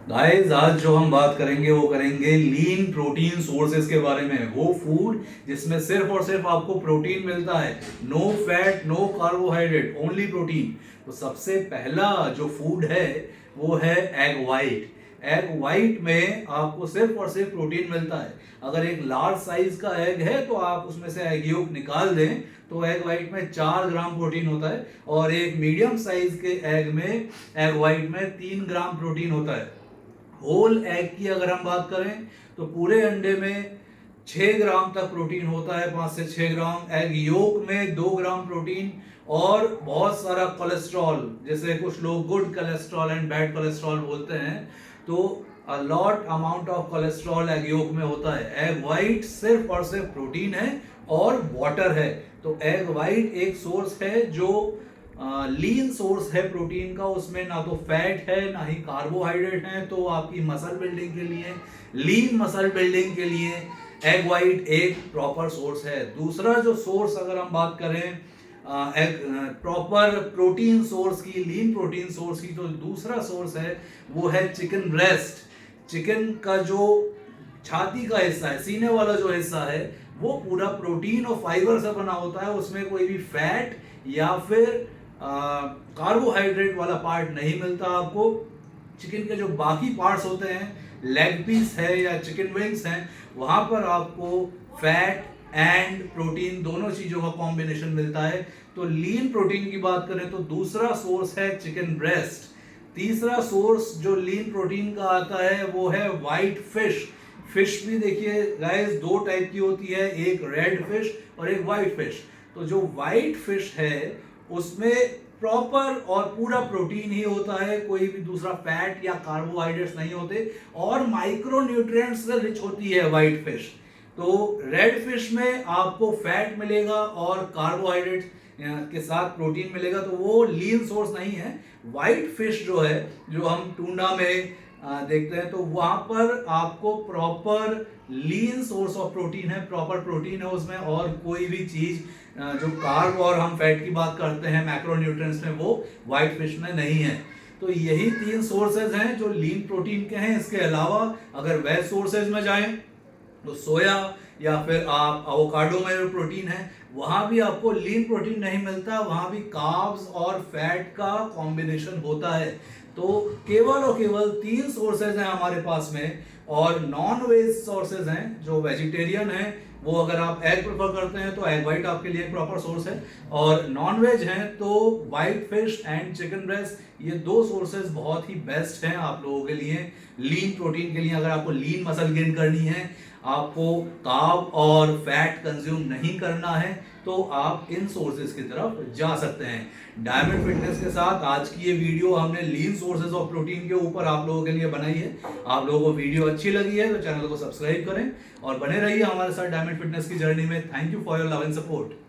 Guys आज जो हम बात करेंगे वो करेंगे लीन प्रोटीन सोर्सेज के बारे में। वो फूड जिसमें सिर्फ और सिर्फ आपको प्रोटीन मिलता है, no fat no carbohydrate, only protein. तो सबसे पहला जो फूड है वो है एग वाइट। एग वाइट में आपको सिर्फ और सिर्फ प्रोटीन मिलता है। अगर एक लार्ज साइज का एग है तो आप उसमें से एग योक निकाल दें तो एग वाइट में 4 ग्राम प्रोटीन होता है, और एक मीडियम साइज के एग में, एग वाइट में 3 ग्राम प्रोटीन होता है। होल एग की अगर हम बात करें तो पूरे अंडे में 6 ग्राम तक प्रोटीन होता है, 5 से 6 ग्राम। एग योक में 2 ग्राम प्रोटीन और बहुत सारा कोलेस्ट्रॉल, जैसे कुछ लोग good cholesterol and bad cholesterol बोलते हैं, तो a lot amount of cholesterol egg yolk में होता है। एग वाइट सिर्फ और सिर्फ प्रोटीन है और वाटर है। तो एग वाइट एक सोर्स है जो लीन सोर्स है प्रोटीन का। उसमें ना तो फैट है ना ही कार्बोहाइड्रेट है। तो आपकी मसल बिल्डिंग के लिए, लीन मसल बिल्डिंग के लिए एग वाइट एक प्रॉपर सोर्स है। दूसरा जो सोर्स अगर हम बात करें एग प्रॉपर प्रोटीन सोर्स की, लीन प्रोटीन सोर्स की, तो दूसरा सोर्स है वो है चिकन ब्रेस्ट। चिकन का जो छाती का हिस्सा है, सीने वाला जो हिस्सा है, वो पूरा प्रोटीन और फाइबर से बना होता है। उसमें कोई भी फैट या फिर कार्बोहाइड्रेट वाला पार्ट नहीं मिलता आपको। चिकन के जो बाकी पार्ट्स होते हैं, लेग पीस है या चिकन विंग्स हैं, वहां पर आपको फैट एंड प्रोटीन दोनों चीजों का कॉम्बिनेशन मिलता है। तो लीन प्रोटीन की बात करें तो दूसरा सोर्स है चिकन ब्रेस्ट। तीसरा सोर्स जो लीन प्रोटीन का आता है वो है वाइट फिश। फिश भी देखिए गाइस दो टाइप की होती है, एक रेड फिश और एक वाइट फिश। तो जो वाइट फिश है उसमें प्रॉपर और पूरा प्रोटीन ही होता है, कोई भी दूसरा फैट या कार्बोहाइड्रेट्स नहीं होते, और माइक्रो न्यूट्रिएंट्स से रिच होती है वाइट फिश। तो रेड फिश में आपको फैट मिलेगा और कार्बोहाइड्रेट के साथ प्रोटीन मिलेगा, तो वो लीन सोर्स नहीं है। वाइट फिश जो है, जो हम टूना में देखते हैं, तो वहां पर आपको proper lean source of protein है, प्रॉपर प्रोटीन है उसमें, और कोई भी चीज जो कार्ब और हम फैट की बात करते हैं मैक्रोन्यूट्रिएंट्स में, वो वाइट फिश में नहीं है। तो यही 3 सोर्सेज हैं जो लीन प्रोटीन के हैं। इसके अलावा अगर वेज सोर्सेज में जाएं तो सोया या फिर आप एवोकाडो में जो प्रोटीन है, वहां भी आपको लीन प्रोटीन नहीं मिलता, वहां भी कार्ब्स और फैट का कॉम्बिनेशन होता है। तो केवल और केवल 3 सोर्सेज हैं हमारे पास में। और नॉन वेज सोर्सेज हैं जो वेजिटेरियन हैं, वो अगर आप एग प्रेफर करते हैं तो एग वाइट आपके लिए एक प्रॉपर सोर्स है, और नॉन वेज हैं तो white fish and chicken breast, ये 2 सोर्सेज बहुत ही बेस्ट हैं आप लोगों के लिए लीन प्रोटीन के लिए। अगर आपको लीन मसल गेन करनी है, आपको कार्ब और फैट कंज्यूम नहीं करना है, तो आप इन सोर्सेज की तरफ जा सकते हैं। डायमंड फिटनेस के साथ आज की ये वीडियो हमने लीन सोर्सेज ऑफ प्रोटीन के ऊपर आप लोगों के लिए बनाई है। आप लोगों को वीडियो अच्छी लगी है तो चैनल को सब्सक्राइब करें और बने रहिए हमारे साथ डायमंड फिटनेस की जर्नी में। Thank you for your love and support.